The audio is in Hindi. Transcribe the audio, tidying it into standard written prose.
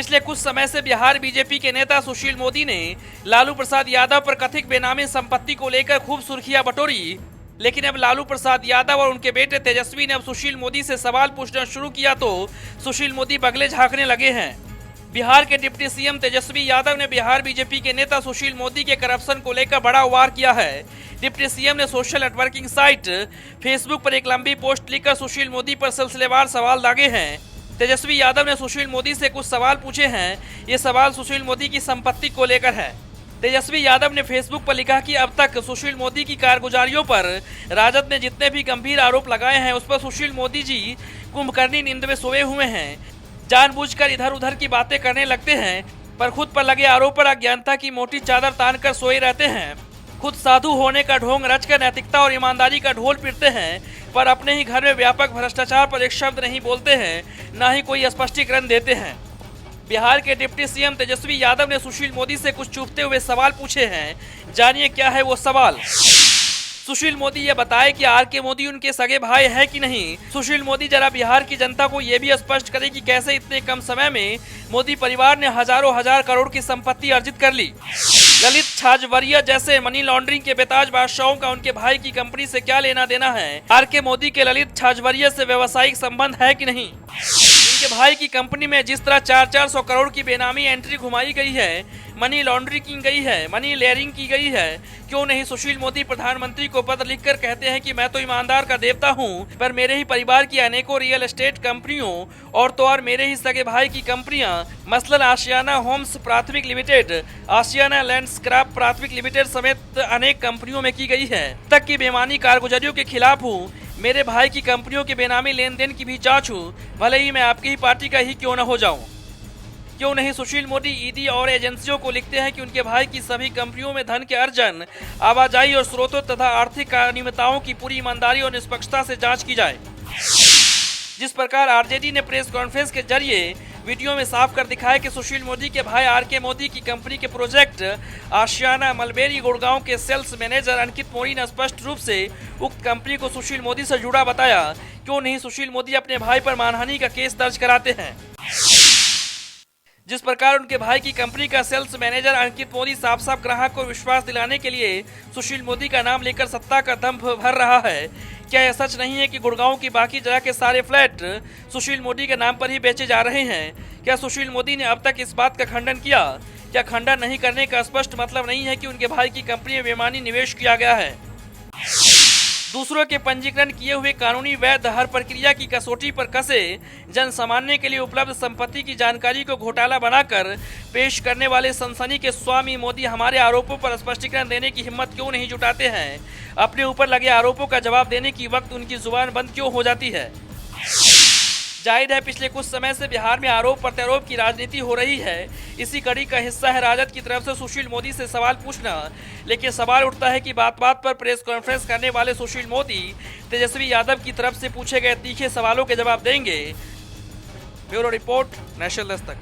पिछले कुछ समय से बिहार बीजेपी के नेता सुशील मोदी ने लालू प्रसाद यादव पर कथित बेनामी संपत्ति को लेकर खूब सुर्खियां बटोरी। लेकिन अब लालू प्रसाद यादव और उनके बेटे तेजस्वी ने अब सुशील मोदी से सवाल पूछना शुरू किया तो सुशील मोदी बगले झांकने लगे हैं। बिहार के डिप्टी सीएम तेजस्वी यादव ने बिहार बीजेपी के नेता सुशील मोदी के करप्शन को लेकर बड़ा वार किया है। डिप्टी सीएम ने सोशल नेटवर्किंग साइट फेसबुक पर एक लंबी पोस्ट लिखकर सुशील मोदी पर सिलसिलेवार सवाल दागे हैं। तेजस्वी यादव ने सुशील मोदी से कुछ सवाल पूछे हैं। ये सवाल सुशील मोदी की संपत्ति को लेकर है। तेजस्वी यादव ने फेसबुक पर लिखा कि अब तक सुशील मोदी की कारगुजारियों पर राजद ने जितने भी गंभीर आरोप लगाए हैं उस पर सुशील मोदी जी कुंभकर्णी नींद में सोए हुए हैं, जानबूझकर इधर उधर की बातें करने लगते हैं, पर खुद पर लगे आरोप पर अज्ञानता की मोटी चादर तान कर सोए रहते हैं। खुद साधु होने का ढोंग रचकर नैतिकता और ईमानदारी का ढोल पीटते हैं, पर अपने ही घर में व्यापक भ्रष्टाचार पर एक शब्द नहीं बोलते हैं, न ही कोई स्पष्टीकरण देते हैं। बिहार के डिप्टी सीएम तेजस्वी यादव ने सुशील मोदी से कुछ चुभते हुए सवाल पूछे हैं। जानिए क्या है वो सवाल। सुशील मोदी ये बताए कि आर.के. मोदी उनके सगे भाई है कि नहीं। सुशील मोदी जरा बिहार की जनता को ये भी स्पष्ट करें कि कैसे इतने कम समय में मोदी परिवार ने हजारों हजार करोड़ की संपत्ति अर्जित कर ली। ललित छाजवरिया जैसे मनी लॉन्ड्रिंग के बेताज बादशाहों का उनके भाई की कंपनी से क्या लेना देना है। आर.के. मोदी के ललित छाजवरिया से व्यवसायिक संबंध है कि नहीं। उनके भाई की कंपनी में जिस तरह 400 करोड़ की बेनामी एंट्री घुमाई गई है, मनी लॉन्ड्रिंग की गई है, मनी लेयरिंग की गई है, क्यों नहीं सुशील मोदी प्रधानमंत्री को पत्र लिखकर कहते हैं कि मैं तो ईमानदार का देवता हूं, पर मेरे ही परिवार की अनेकों रियल एस्टेट कंपनियों और तो और मेरे ही सगे भाई की कंपनियां मसलन आशियाना होम्स प्राथमिक लिमिटेड, आशियाना लैंडस्क्राफ्ट प्राथमिक लिमिटेड समेत अनेक कंपनियों में की गई है। तक की बेईमानी कारगुजारियों के खिलाफ हूँ। मेरे भाई की कंपनियों के बेनामी लेन देन की भी जांच हो, भले ही मैं आपकी ही पार्टी का ही क्यों न हो जाऊं। क्यों नहीं सुशील मोदी ईडी और एजेंसियों को लिखते हैं कि उनके भाई की सभी कंपनियों में धन के अर्जन, आवाजाही और स्रोतों तथा आर्थिक अनियमितताओं की पूरी ईमानदारी और निष्पक्षता से जांच की जाए। जिस प्रकार आरजेडी ने प्रेस कॉन्फ्रेंस के जरिए वीडियो में साफ कर दिखाया कि सुशील मोदी के भाई आर.के. मोदी की कंपनी के प्रोजेक्ट आशियाना मलबेरी गुड़गांव के सेल्स मैनेजर अंकित मोदी ने स्पष्ट रूप से उक्त कंपनी को सुशील मोदी से जुड़ा बताया। क्यों नहीं सुशील मोदी अपने भाई पर मानहानि का केस दर्ज कराते हैं। जिस प्रकार उनके भाई की कंपनी का सेल्स मैनेजर अंकित मोदी साफ साफ ग्राहक को विश्वास दिलाने के लिए सुशील मोदी का नाम लेकर सत्ता का दंभ भर रहा है, क्या यह सच नहीं है कि गुड़गांव की बाकी जगह के सारे फ्लैट सुशील मोदी के नाम पर ही बेचे जा रहे हैं। क्या सुशील मोदी ने अब तक इस बात का खंडन किया। क्या खंडन नहीं करने का स्पष्ट मतलब नहीं है कि उनके भाई की कंपनी में बेईमानी निवेश किया गया है। दूसरों के पंजीकरण किए हुए कानूनी वैध हर प्रक्रिया की कसौटी पर कसे जन सामान्य के लिए उपलब्ध संपत्ति की जानकारी को घोटाला बनाकर पेश करने वाले सनसनी के स्वामी मोदी हमारे आरोपों पर स्पष्टीकरण देने की हिम्मत क्यों नहीं जुटाते हैं। अपने ऊपर लगे आरोपों का जवाब देने की वक्त उनकी जुबान बंद क्यों हो जाती है। जाहिर है पिछले कुछ समय से बिहार में आरोप प्रत्यारोप की राजनीति हो रही है। इसी कड़ी का हिस्सा है राजद की तरफ से सुशील मोदी से सवाल पूछना। लेकिन सवाल उठता है कि बात बात पर प्रेस कॉन्फ्रेंस करने वाले सुशील मोदी तेजस्वी यादव की तरफ से पूछे गए तीखे सवालों के जवाब देंगे। Bureau report, national Dastak.